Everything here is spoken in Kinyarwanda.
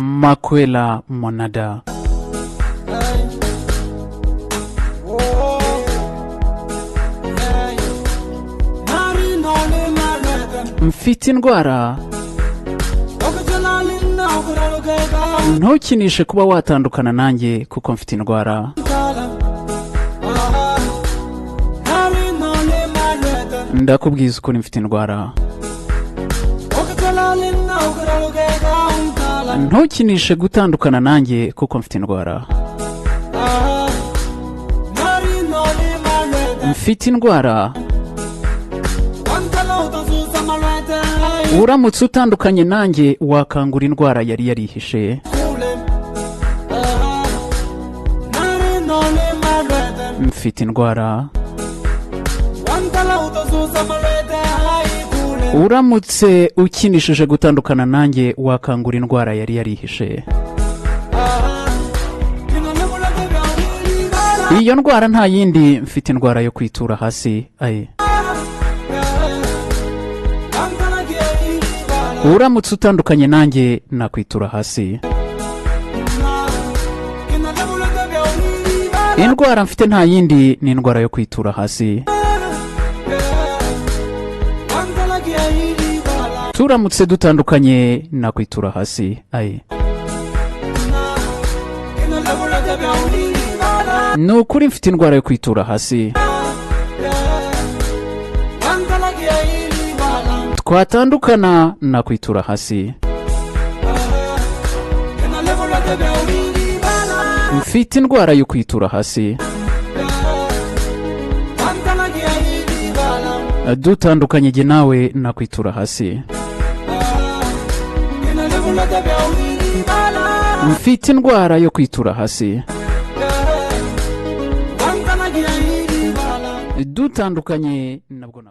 Makwela Monada. Mfite indwara, ntukinishe kuba watandukana nanjye kuko mfite indwara. Ndakubwiza ukuri mfite indwara. Ntukinishe gutandukana nanjye kuko mfite indwara. Mfite indwara. Uramutse utandukanye nanjye wakangura indwara yari yarihishe. Mfite indwara. Uramutse ukinishije gutandukana nanjye wakangura indwara yari yarihishe. Iyo ndwara nta yindi, mfite indwara yo kwitura hasi. Uramutse utandukanye nanjye nakwitura hasi. Indwara mfite nta yindi, ni indwara yo kwitura hasi. Turamutse dutandukanye nakwitura hasi. Nukuri mfite indwara yo kwitura hasi. Twatandukana nakwitura hasi. Mfite indwara yo kwitura hasi. Dutandukanye jye nawe nakwitura hasi. Mfite indwara yo kwitura hasi. Dutandukanye nabwo